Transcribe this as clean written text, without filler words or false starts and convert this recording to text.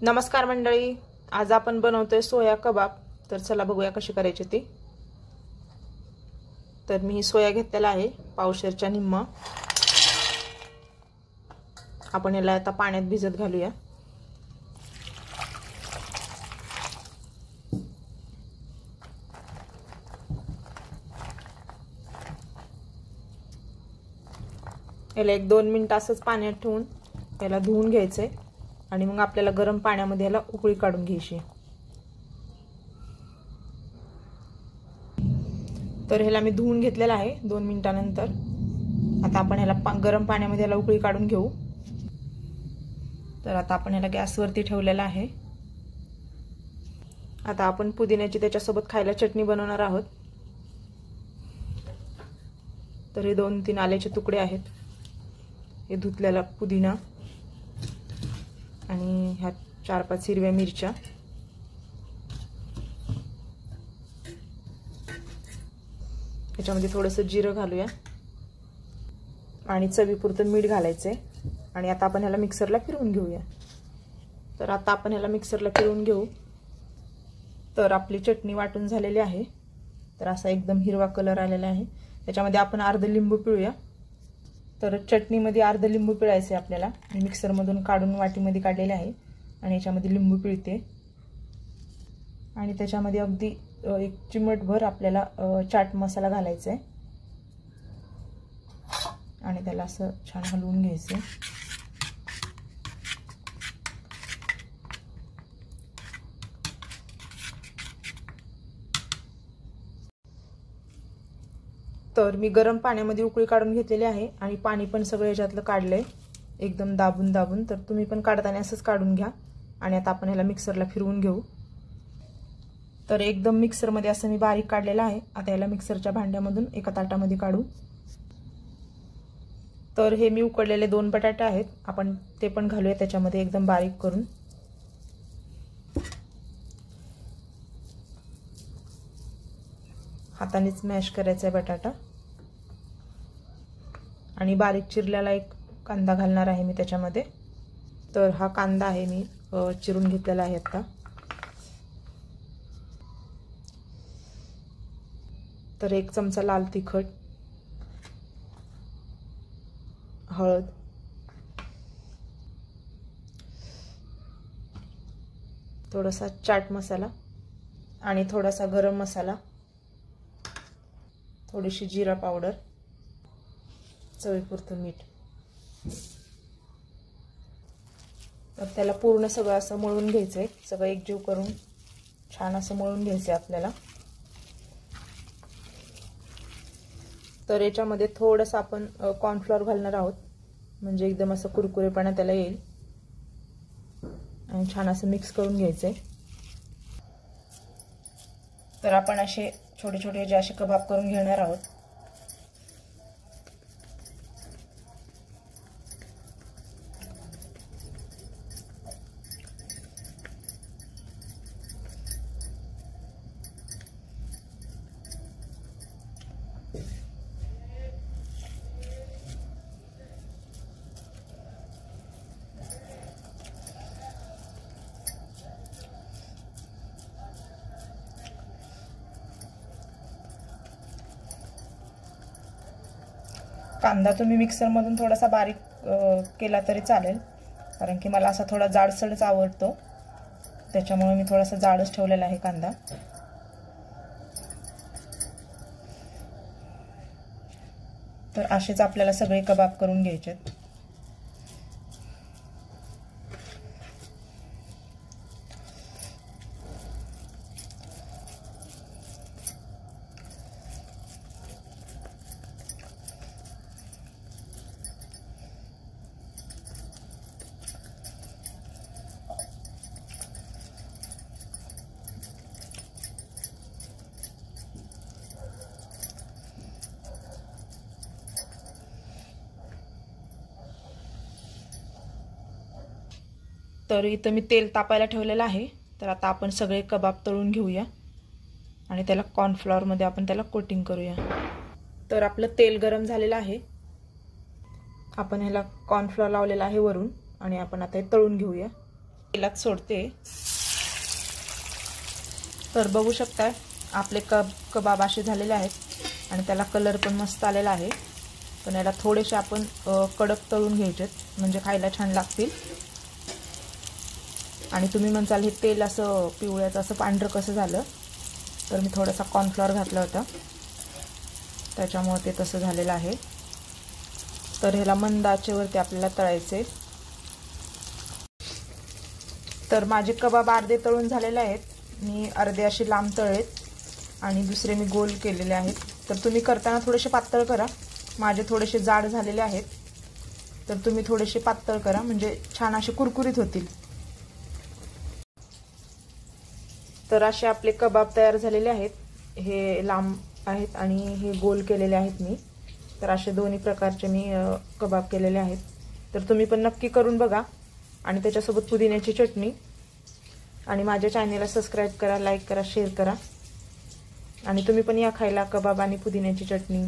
नमस्कार मंडळी, आज आपण बनवतोय सोया कबाब। तर चला बघूया कशी करायची ती। तर मी सोया घेतलेला आहे पावशेरच्या निम्मा। आपण याला आता पाण्यात भिजत घालूया। याला 1-2 मिनिट असंच पाण्यात ठेवून याला धुवून घ्यायचंय आणि मग आपल्याला गरम पाण्यामध्ये याला उकळी काढून घ्यायची। तर ह्याला मी धुवून घेतलेला आहे 2 मिनिटांनंतर। आता आपण ह्याला गरम पाण्यामध्ये याला उकळी काढून घेऊ। तर आता आपण ह्याला गॅसवरती ठेवलेला आहे। आता आपण पुदिन्याची त्याच्यासोबत खायला चटणी बनवणार आहोत। तर हे 2-3 आल्याचे तुकडे आहेत, हे धुतलेला पुदिना आणि ह्या 4-5 हिरव्या मिरच्या, याच्यामध्ये थोडंसं जिरं घालूया आणि चवीपुरतं मीठ घालायचंय। आणि आता आपण ह्याला मिक्सरला फिरवून घेऊया। तर आता आपण ह्याला मिक्सरला फिरवून घेऊ। तर आपली चटणी वाटून झालेली आहे। तर असा एकदम हिरवा कलर आलेला आहे। त्याच्यामध्ये आपण अर्धा लिंबू पिळूया। तर चटणीमध्ये अर्धा लिंबू पिळायचे आपल्याला। मी मिक्सरमधून काढून वाटीमध्ये काढलेले आहे आणि याच्यामध्ये लिंबू पिळते आणि त्याच्यामध्ये अगदी 1 चिमटभर आपल्याला चाट मसाला घालायचा आहे आणि त्याला असं छान हलवून घ्यायचं। तर मी गरम पाण्यामध्ये उकळी काढून घेतलेली आहे आणि पाणी पण सगळं याच्यातलं काढलंय एकदम दाबून दाबून। तर तुम्ही पण काढताना असंच काढून घ्या आणि आता आपण ह्याला मिक्सरला फिरवून घेऊ। तर एकदम मिक्सरमध्ये असं मी बारीक काढलेलं आहे। आता याला मिक्सरच्या भांड्यामधून एका ताटामध्ये काढू। तर हे मी उकडलेले 2 बटाटे आहेत, आपण ते पण घालूया त्याच्यामध्ये एकदम बारीक करून। हातानेच मॅश करायचा आहे बटाटा आणि बारीक चिरलेला 1 कांदा घालणार आहे मी त्याच्यामध्ये। तर हा कांदा आहे मी चिरून घेतलेला आहे आता। तर 1 चमचा लाल तिखट, हळद, थोडासा चाट मसाला आणि थोडासा गरम मसाला, थोडीशी जिरा पावडर, चवीपुरतं मीठ। तर त्याला पूर्ण सगळं असं मळून घ्यायचंय, सगळं एकजीव करून छान असं मळून घ्यायचंय आपल्याला। तर याच्यामध्ये थोडंसं आपण कॉर्नफ्लोअर घालणार आहोत, म्हणजे एकदम असं कुरकुरेपणा त्याला येईल आणि छान असं मिक्स करून घ्यायचंय। तर आपण असे छोटे छोटे जे असे कबाब करून घेणार आहोत। कांदा तुम्ही मिक्सरमधून थोडासा बारीक केला तरी चालेल, कारण की मला असा थोडा जाडसरच आवडतो, त्याच्यामुळे मी थोडासा जाडच ठेवलेला आहे कांदा। तर असेच आपल्याला सगळे कबाब करून घ्यायचे आहेत। तर इथं मी तेल तापायला ठेवलेलं आहे। तर आता आपण सगळे कबाब तळून घेऊया आणि त्याला कॉर्नफ्लोअर मध्ये आपण त्याला कोटिंग करूया। तर आपलं तेल गरम झालेलं आहे, आपण ह्याला कॉर्नफ्लोअर लावलेला आहे वरून आणि आपण आता हे तळून घेऊया। तेलात सोडते। तर बघू शकता आपले कबाब असे झालेले आहेत आणि त्याला कलर पण मस्त आलेला आहे। पण याला थोडेसे आपण कडक तळून घ्यायचे म्हणजे खायला छान लागतील। आणि तुम्ही म्हणताल हे तेल असं पिवळ्याचं असं पांढरं कसं झालं, तर मी थोडासा कॉर्नफ्लॉवर घातला होता त्याच्यामुळे ते तसं झालेलं आहे। तर ह्याला मंद आचेवरती आपल्याला तळायचे। तर माझे कबाब अर्धे तळून झालेले आहेत, मी अर्धे असे लांब तळलेत आणि दुसरे मी गोल केलेले आहेत। तर तुम्ही करताना थोडेसे पातळ करा, माझे थोडेसे जाड झालेले आहेत, तर तुम्ही थोडेसे पातळ करा म्हणजे छान असे कुरकुरीत होतील। तर असे आपले कबाब तयार झालेले आहेत, हे लांब आहेत आणि हे गोल केलेले आहेत मी। तर असे दोन्ही प्रकारचे मी कबाब केलेले आहेत। तर तुम्ही पण नक्की करून बघा आणि त्याच्यासोबत पुदिन्याची चटणी। आणि माझ्या चॅनलला सबस्क्राइब करा, लाईक करा, शेअर करा आणि तुम्ही पण या खायला कबाब आणि पुदिन्याची चटणी।